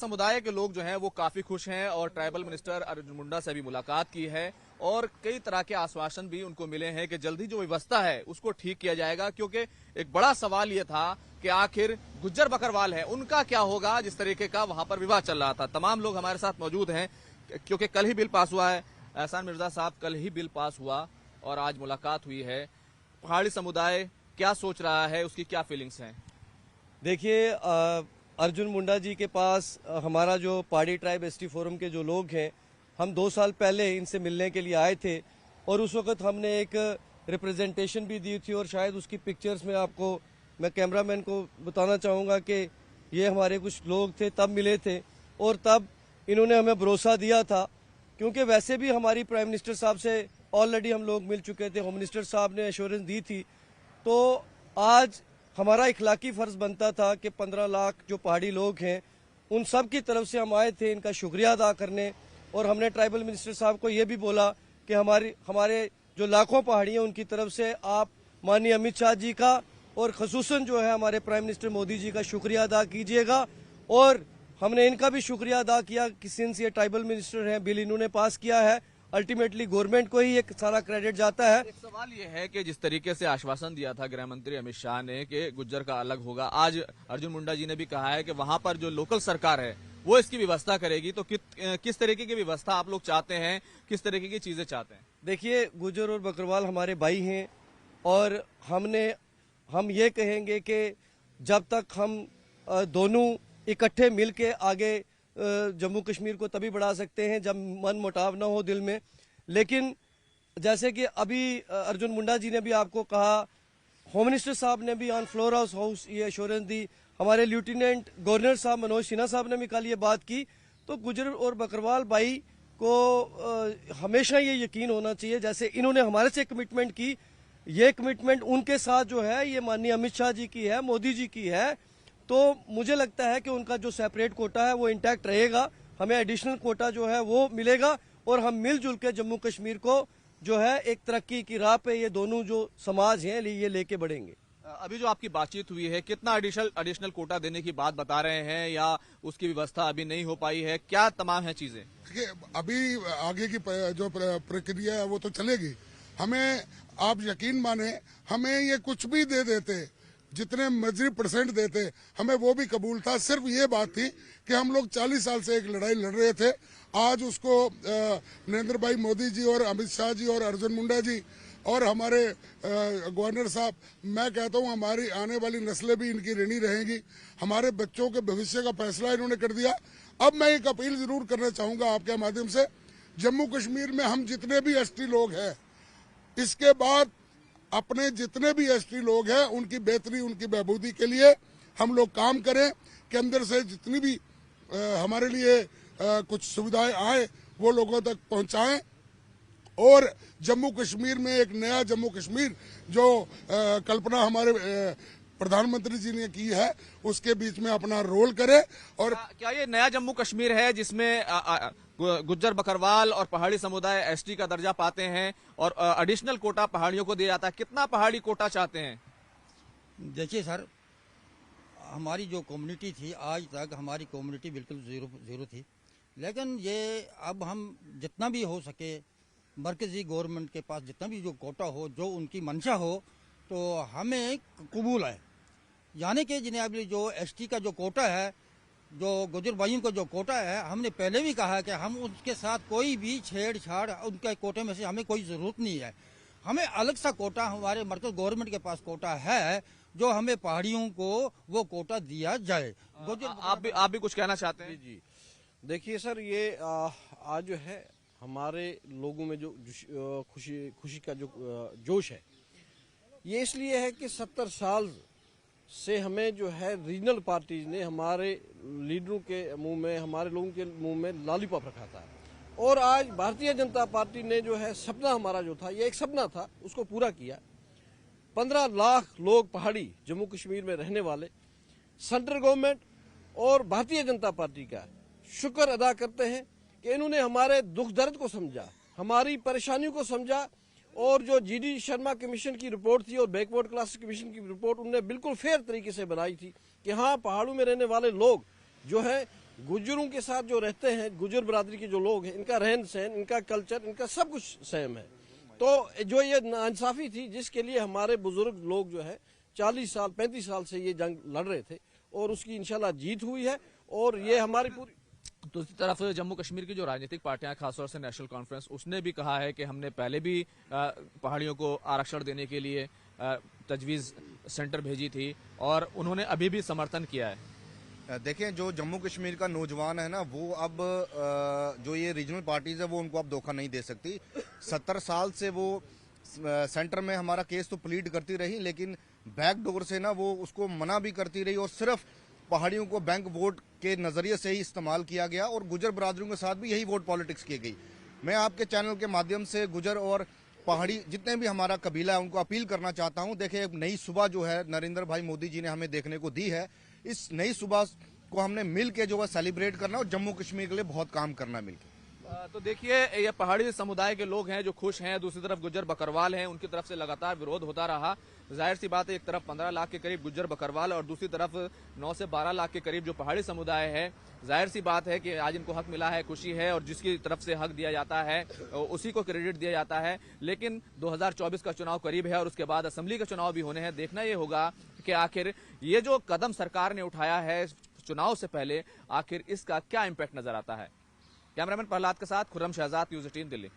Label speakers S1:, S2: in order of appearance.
S1: समुदाय के लोग जो हैं वो काफी खुश हैं और ट्राइबल मिनिस्टर अर्जुन मुंडा से भी मुलाकात की है और कई तरह के आश्वासन भी उनको मिले हैं कि जल्दी जो व्यवस्था है उसको ठीक किया जाएगा, क्योंकि एक बड़ा सवाल ये था कि आखिर गुज्जर बकरवाल है उनका क्या होगा, जिस तरीके का वहां पर विवाद चल रहा था। तमाम लोग हमारे साथ मौजूद हैं क्योंकि कल ही बिल पास हुआ है। एहसान मिर्जा साहब, कल ही बिल पास हुआ और आज मुलाकात हुई है। पहाड़ी समुदाय क्या सोच रहा है, उसकी क्या फीलिंग्स हैं?
S2: देखिए, अर्जुन मुंडा जी के पास हमारा जो पहाड़ी ट्राइब एसटी फोरम के जो लोग हैं, हम 2 साल पहले इनसे मिलने के लिए आए थे और उस वक्त हमने एक रिप्रेजेंटेशन भी दी थी और शायद उसकी पिक्चर्स में आपको, मैं कैमरामैन को बताना चाहूँगा कि ये हमारे कुछ लोग थे तब मिले थे और तब इन्होंने हमें भरोसा दिया था, क्योंकि वैसे भी हमारी प्राइम मिनिस्टर साहब से ऑलरेडी हम लोग मिल चुके थे। होम मिनिस्टर साहब ने एश्योरेंस दी थी। तो आज हमारा इखलाकी फर्ज बनता था कि 15 लाख जो पहाड़ी लोग हैं उन सब की तरफ से हम आए थे इनका शुक्रिया अदा करने। और हमने ट्राइबल मिनिस्टर साहब को ये भी बोला कि हमारे जो लाखों पहाड़ी हैं उनकी तरफ से आप माननीय अमित शाह जी का और खसूसन जो है हमारे प्राइम मिनिस्टर मोदी जी का शुक्रिया अदा कीजिएगा। और हमने इनका भी शुक्रिया अदा किया कि सिंस ये ट्राइबल मिनिस्टर हैं, बिल इन्होंने पास किया है, अल्टीमेटली गवर्नमेंट को ही एक सारा क्रेडिट जाता है।
S1: एक सवाल ये है कि जिस तरीके से आश्वासन दिया था गृह मंत्री अमित शाह ने कि गुज्जर का अलग होगा, आज अर्जुन मुंडा जी ने भी कहा है कि वहां पर जो लोकल सरकार है वो इसकी व्यवस्था करेगी। तो किस तरीके की व्यवस्था आप लोग चाहते हैं, किस तरीके की चीजें चाहते हैं?
S2: देखिए, गुज्जर और बकरवाल हमारे भाई हैं और हम ये कहेंगे कि जब तक हम दोनों इकट्ठे मिल के आगे जम्मू कश्मीर को तभी बढ़ा सकते हैं जब मन मुटाव ना हो दिल में। लेकिन जैसे कि अभी अर्जुन मुंडा जी ने भी आपको कहा, होम मिनिस्टर साहब ने भी ऑन फ्लोर हाउस ये एश्योरेंस दी, हमारे लेफ्टिनेंट गवर्नर साहब मनोज सिन्हा साहब ने भी कल ये बात की। तो गुज्जर और बकरवाल भाई को हमेशा ये यकीन होना चाहिए, जैसे इन्होंने हमारे से कमिटमेंट की, ये कमिटमेंट उनके साथ जो है ये माननीय अमित शाह जी की है, मोदी जी की है। तो मुझे लगता है कि उनका जो सेपरेट कोटा है वो इंटैक्ट रहेगा, हमें एडिशनल कोटा जो है वो मिलेगा और हम मिलजुल के जम्मू कश्मीर को जो है एक तरक्की की राह पे ये दोनों जो समाज हैं ये लेके बढ़ेंगे।
S1: अभी जो आपकी बातचीत हुई है, कितना एडिशनल कोटा देने की बात बता रहे हैं या उसकी व्यवस्था अभी नहीं हो पाई है, क्या तमाम है चीजें?
S3: अभी आगे की जो प्रक्रिया है वो तो चलेगी। हमें आप यकीन माने, हमें ये कुछ भी दे देते, जितने मर्जी % देते, हमें वो भी कबूल था। सिर्फ ये बात थी कि हम लोग 40 साल से एक लड़ाई लड़ रहे थे। आज उसको नरेंद्र भाई मोदी जी और अमित शाह जी और अर्जुन मुंडा जी और हमारे गवर्नर साहब, मैं कहता हूँ हमारी आने वाली नस्लें भी इनकी ऋणी रहेंगी। हमारे बच्चों के भविष्य का फैसला इन्होंने कर दिया। अब मैं एक अपील जरूर करना चाहूंगा आपके माध्यम से, जम्मू कश्मीर में हम जितने भी एसटी लोग हैं, इसके बाद अपने जितने भी एसटी लोग हैं उनकी बेहतरी, उनकी बहबूदी के लिए हम लोग काम करें कि अंदर से जितनी भी हमारे लिए कुछ सुविधाएं आए वो लोगों तक पहुंचाएं और जम्मू कश्मीर में एक नया जम्मू कश्मीर जो कल्पना हमारे प्रधानमंत्री जी ने की है उसके बीच में अपना रोल करे। और
S1: क्या ये नया जम्मू कश्मीर है जिसमें गुज्जर बकरवाल और पहाड़ी समुदाय एसटी का दर्जा पाते हैं और एडिशनल कोटा पहाड़ियों को दिया जाता है? कितना पहाड़ी कोटा चाहते हैं?
S4: देखिए सर, हमारी जो कम्युनिटी थी आज तक हमारी कम्युनिटी बिल्कुल जीरो थी, लेकिन ये अब हम जितना भी हो सके मरकजी गवर्नमेंट के पास जितना भी जो कोटा हो, जो उनकी मंशा हो, तो हमें कबूल है। यानी कि जिन्हें जो एसटी का जो कोटा है, जो गुजर भाइयों का जो कोटा है, हमने पहले भी कहा कि हम उसके साथ कोई भी छेड़छाड़ उनके कोटे में से हमें कोई ज़रूरत नहीं है। हमें अलग सा कोटा, हमारे मरकज गवर्नमेंट के पास कोटा है जो हमें पहाड़ियों को वो कोटा दिया जाए।
S1: आप भी कुछ कहना चाहते हैं?
S5: जी, देखिए सर, ये आज जो है हमारे लोगों में जो खुशी का जो जोश है, ये इसलिए है कि 70 साल से हमें जो है रीजनल पार्टीज ने हमारे लीडरों के मुंह में, हमारे लोगों के मुंह में लॉलीपॉप रखा था और आज भारतीय जनता पार्टी ने जो है सपना हमारा जो था, ये एक सपना था, उसको पूरा किया। 15 लाख लोग पहाड़ी जम्मू कश्मीर में रहने वाले, सेंट्रल गवर्नमेंट और भारतीय जनता पार्टी का शुक्र अदा करते हैं कि इन्होंने हमारे दुख दर्द को समझा, हमारी परेशानियों को समझा और जो जीडी शर्मा कमीशन की रिपोर्ट थी और बैकवर्ड क्लास कमीशन की रिपोर्ट उन्होंने बिल्कुल फेयर तरीके से बनाई थी कि हाँ, पहाड़ों में रहने वाले लोग जो है गुजरों के साथ जो रहते हैं, गुजर बरादरी के जो लोग हैं, इनका रहन सहन, इनका कल्चर, इनका सब कुछ सेम है। तो जो ये नाइंसाफी थी जिसके लिए हमारे बुजुर्ग लोग जो है 40 साल 35 साल से ये जंग लड़ रहे थे और उसकी इंशाल्लाह जीत हुई है। और ये हमारी पूरी
S1: दूसरी तरफ जम्मू कश्मीर की जो राजनीतिक पार्टियां खासतौर से नेशनल कॉन्फ्रेंस, उसने भी कहा है कि हमने पहले भी पहाड़ियों को आरक्षण देने के लिए तजवीज़ सेंटर भेजी थी और उन्होंने अभी भी समर्थन किया है।
S6: देखें, जो जम्मू कश्मीर का नौजवान है ना, वो अब जो ये रीजनल पार्टीज है वो उनको अब धोखा नहीं दे सकती। 70 साल से वो सेंटर में हमारा केस तो प्लीड करती रही, लेकिन बैकडोर से ना वो उसको मना भी करती रही और सिर्फ पहाड़ियों को बैंक वोट के नजरिए से ही इस्तेमाल किया गया और गुजर बरादरियों के साथ भी यही वोट पॉलिटिक्स की गई। मैं आपके चैनल के माध्यम से गुजर और पहाड़ी जितने भी हमारा कबीला है उनको अपील करना चाहता हूं। देखिए, एक नई सुबह जो है नरेंद्र भाई मोदी जी ने हमें देखने को दी है, इस नई सुबह को हमने मिल के जो है सेलिब्रेट करना और जम्मू कश्मीर के लिए बहुत काम करना मिलकर।
S1: तो देखिए, ये पहाड़ी समुदाय के लोग हैं जो खुश हैं, दूसरी तरफ गुज्जर बकरवाल हैं, उनकी तरफ से लगातार विरोध होता रहा। जाहिर सी बात है, एक तरफ 15 लाख के करीब गुज्जर बकरवाल और दूसरी तरफ 9 से 12 लाख के करीब जो पहाड़ी समुदाय है। जाहिर सी बात है कि आज इनको हक मिला है, खुशी है और जिसकी तरफ से हक दिया जाता है उसी को क्रेडिट दिया जाता है। लेकिन 2024 का चुनाव करीब है और उसके बाद असेंबली का चुनाव भी होने हैं। देखना ये होगा कि आखिर ये जो कदम सरकार ने उठाया है चुनाव से पहले, आखिर इसका क्या इम्पैक्ट नजर आता है। कैमरामैन प्रहलाद के साथ खुर्रम शहजाद, न्यूज़ 18 दिल्ली।